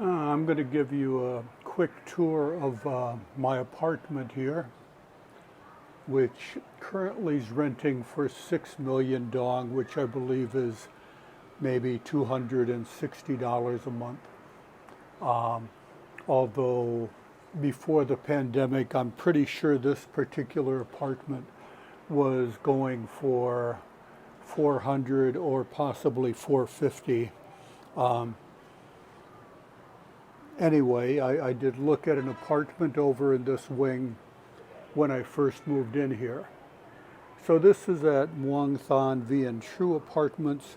I'm going to give you a quick tour of my apartment here, which currently is renting for 6 million dong, which I believe is maybe $260 a month. Although before the pandemic, I'm pretty sure this particular apartment was going for 400 or possibly 450. Anyway, I did look at an apartment over in this wing when I first moved in here. So this is at Muang Than Vien Chu Apartments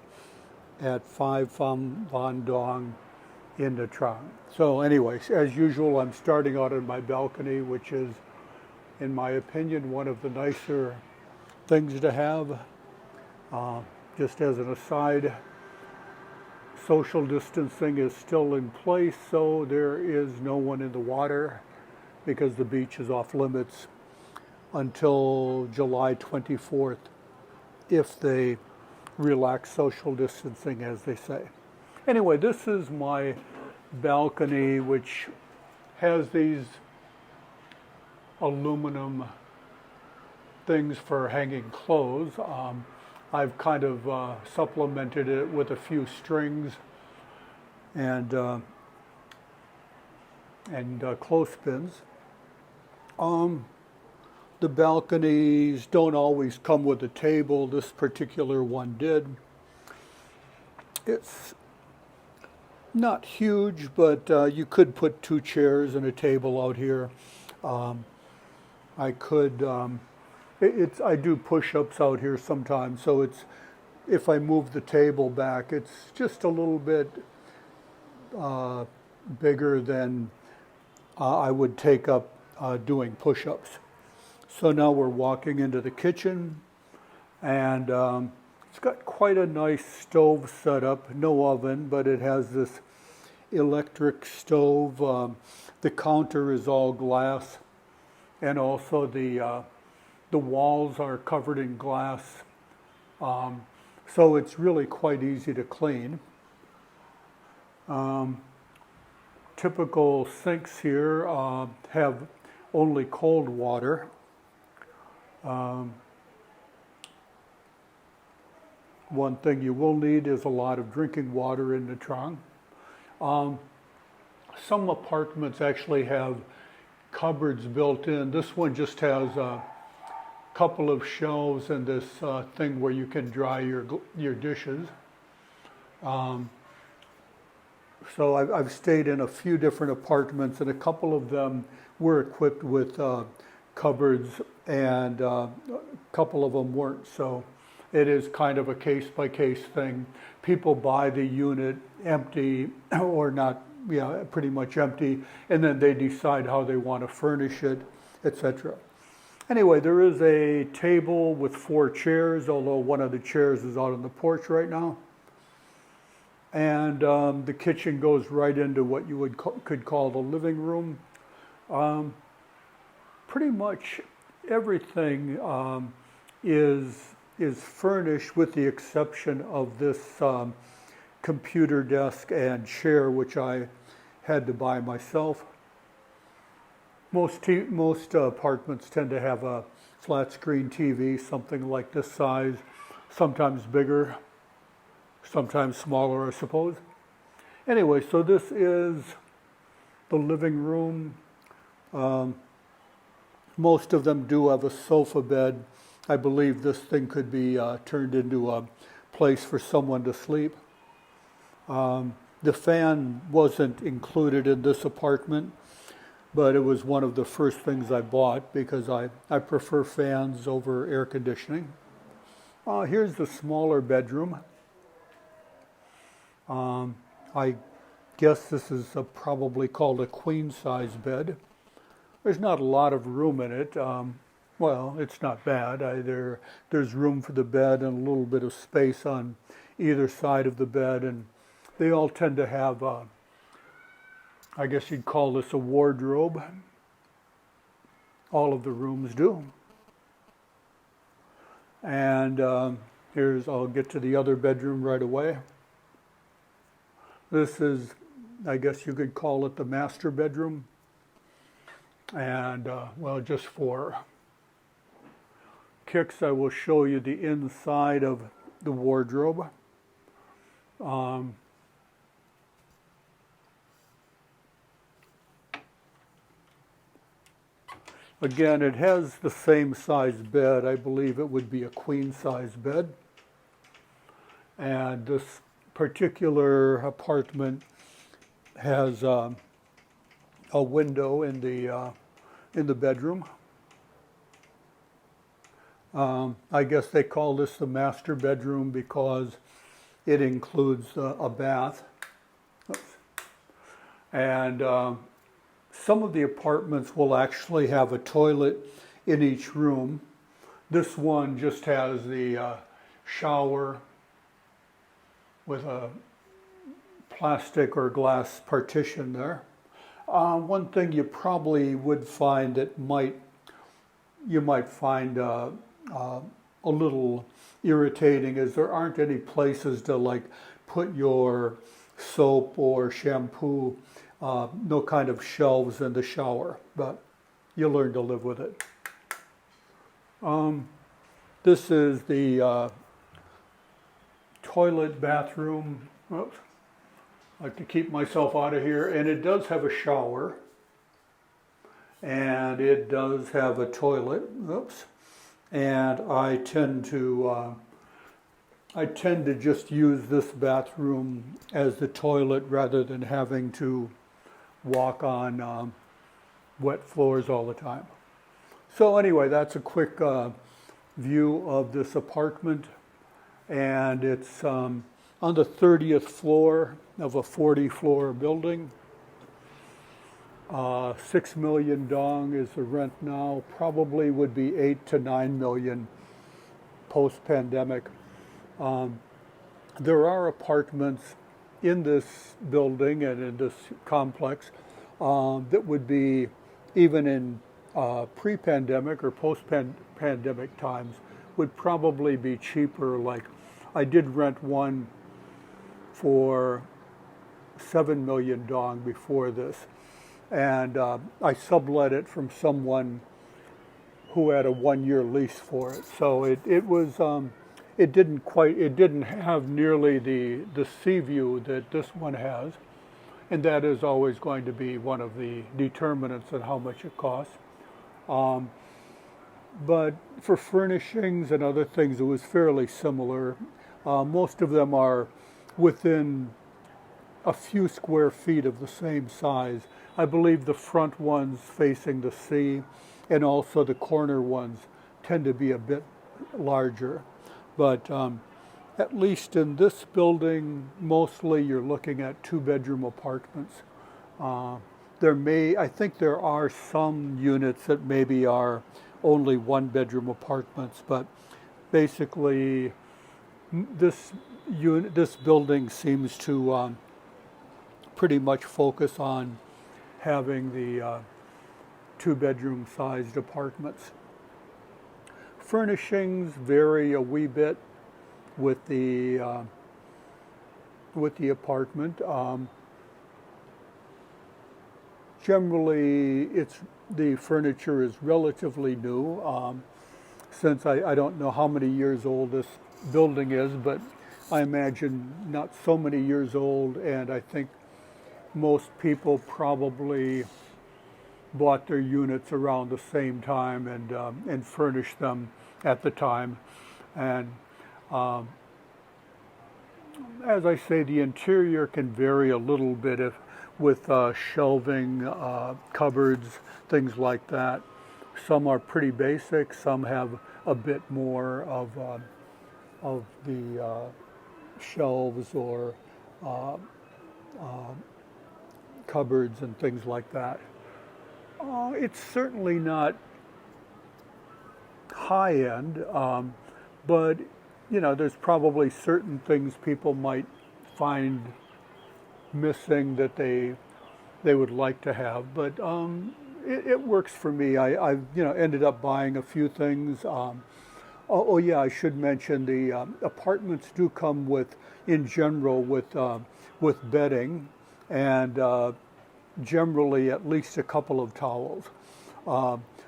at 5 Van Dong in Nha Trang. So anyways, as usual, I'm starting out on my balcony, which is, in my opinion, one of the nicer things to have. Just as an aside, social distancing is still in place, so there is no one in the water because the beach is off limits until July 24th, if they relax social distancing, as they say. Anyway, this is my balcony, which has these aluminum things for hanging clothes. I've kind of supplemented it with a few strings and clothespins. The balconies don't always come with a table. This particular one did. It's not huge, but you could put two chairs and a table out here. I could. I do push-ups out here sometimes, so it's if I move the table back, it's just a little bit bigger than I would take up doing push-ups. So now we're walking into the kitchen, and it's got quite a nice stove set up. No oven, but it has this electric stove. The counter is all glass, and also the walls are covered in glass. So it's really quite easy to clean. Typical sinks here have only cold water. One thing you will need is a lot of drinking water in Nha Trang. Some apartments actually have cupboards built in. This one just has a couple of shelves and this thing where you can dry your dishes. So I've stayed in a few different apartments, and a couple of them were equipped with cupboards, and a couple of them weren't. So it is kind of a case-by-case thing. People buy the unit empty or not, pretty much empty, and then they decide how they want to furnish it, etc. Anyway, there is a table with 4 chairs, although one of the chairs is out on the porch right now. And the kitchen goes right into what you could call the living room. Pretty much everything is furnished with the exception of this computer desk and chair, which I had to buy myself. Most apartments tend to have a flat screen TV, something like this size, sometimes bigger, sometimes smaller, I suppose. Anyway, so this is the living room. Most of them do have a sofa bed. I believe this thing could be turned into a place for someone to sleep. The fan wasn't included in this apartment, but it was one of the first things I bought because I prefer fans over air conditioning. Here's the smaller bedroom. I guess this is probably called a queen size bed. There's not a lot of room in it. Well, it's not bad. There's room for the bed and a little bit of space on either side of the bed, and they all tend to have, I guess you'd call this a wardrobe. All of the rooms do. And I'll get to the other bedroom right away. This is I guess you could call it the master bedroom. And well, just for kicks, I will show you the inside of the wardrobe. Um, Again, it has the same size bed. I believe it would be a queen size bed. And this particular apartment has a window in the bedroom. I guess they call this the master bedroom because it includes a bath. Oops. And some of the apartments will actually have a toilet in each room. This one just has the shower with a plastic or glass partition there. One thing you probably would find that you might find a little irritating is there aren't any places to like put your soap or shampoo, no kind of shelves in the shower, but you learn to live with it. This is the toilet bathroom. Oops. I like to keep myself out of here, and it does have a shower, and it does have a toilet. Oops. And I tend to just use this bathroom as the toilet rather than having to walk on wet floors all the time. So anyway, that's a quick view of this apartment, and it's on the 30th floor of a 40-floor building. 6 million dong is the rent now. Probably would be 8 to 9 million post-pandemic. There are apartments in this building and in this complex that would be, even in pre-pandemic or post-pandemic times, would probably be cheaper. Like I did rent one for 7 million dong before this, and I sublet it from someone who had a 1-year lease for it. So it didn't have nearly the sea view that this one has, and that is always going to be one of the determinants of how much it costs. But for furnishings and other things, it was fairly similar. Most of them are within a few square feet of the same size. I believe the front ones facing the sea and also the corner ones tend to be a bit larger. But at least in this building, mostly you're looking at 2-bedroom apartments. I think there are some units that maybe are only 1-bedroom apartments, but basically this building seems to pretty much focus on having the 2-bedroom sized apartments. Furnishings vary a wee bit with the apartment. Generally, the furniture is relatively new. Since I don't know how many years old this building is, but I imagine not so many years old, and I think most people probably bought their units around the same time and furnished them at the time. And as I say, the interior can vary a little bit with shelving, cupboards, things like that. Some are pretty basic. Some have a bit more of the shelves or cupboards and things like that. It's certainly not high end, but there's probably certain things people might find missing that they would like to have. But it works for me. I've ended up buying a few things. Oh yeah, I should mention the apartments do come with, in general, with bedding. and generally at least a couple of towels.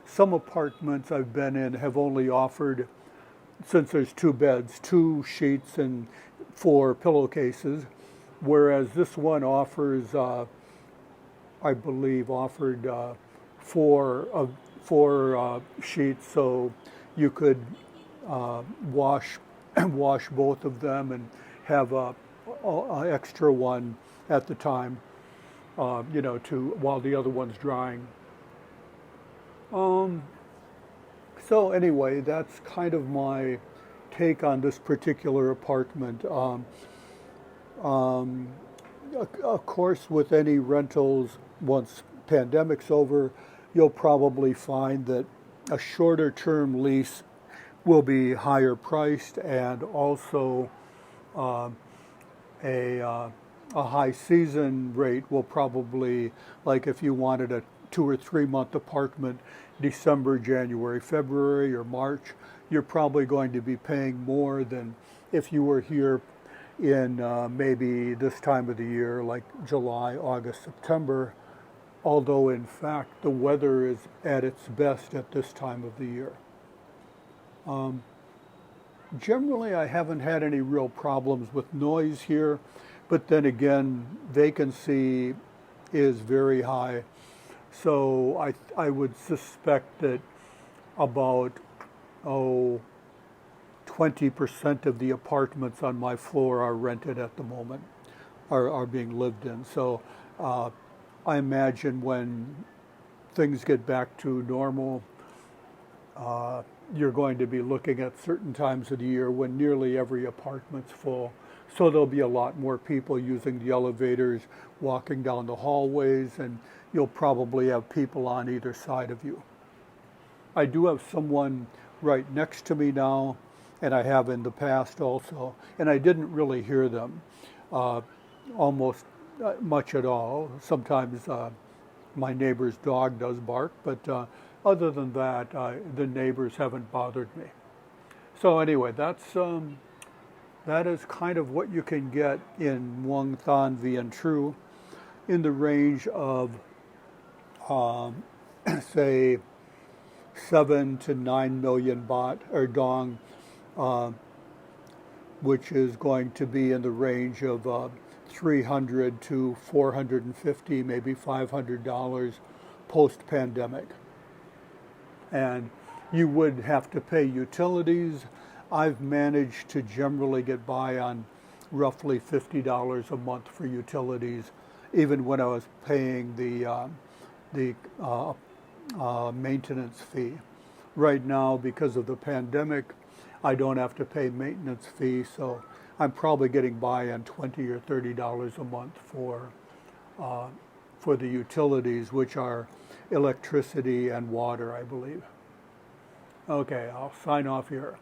Some apartments I've been in have only offered, since there's two beds, two sheets and four pillowcases, whereas this one offers, I believe, offered four sheets, so you could wash wash both of them and have a extra one at the time, to while the other one's drying. Um, so anyway, that's kind of my take on this particular apartment. Um, of course, with any rentals, once pandemic's over, you'll probably find that a shorter term lease will be higher priced, and also uh, a a high season rate will probably, like if you wanted a 2 or 3 month apartment, December, January, February, or March, you're probably going to be paying more than if you were here in maybe this time of the year, like July, August, September, although in fact the weather is at its best at this time of the year. Um, Generally, I haven't had any real problems with noise here, but then again, vacancy is very high. So I would suspect that about, oh, 20% of the apartments on my floor are rented at the moment, are being lived in. So uh, I imagine when things get back to normal, uh, you're going to be looking at certain times of the year when nearly every apartment's full. So there'll be a lot more people using the elevators, walking down the hallways, and you'll probably have people on either side of you. I do have someone right next to me now, and I have in the past also, and I didn't really hear them uh, almost much at all. Sometimes my neighbor's dog does bark, but other than that, the neighbors haven't bothered me. So anyway, that is kind of what you can get in Muang Thon Vien Tru, in the range of um, say 7 to 9 million baht or dong, uh, which is going to be in the range of 300 to 450, maybe $500 post-pandemic. And you would have to pay utilities. I've managed to generally get by on roughly $50 a month for utilities, even when I was paying the maintenance fee. Right now, because of the pandemic, I don't have to pay maintenance fee, so I'm probably getting by on $20 or $30 a month uh, for the utilities, which are electricity and water, I believe. Okay, I'll sign off here.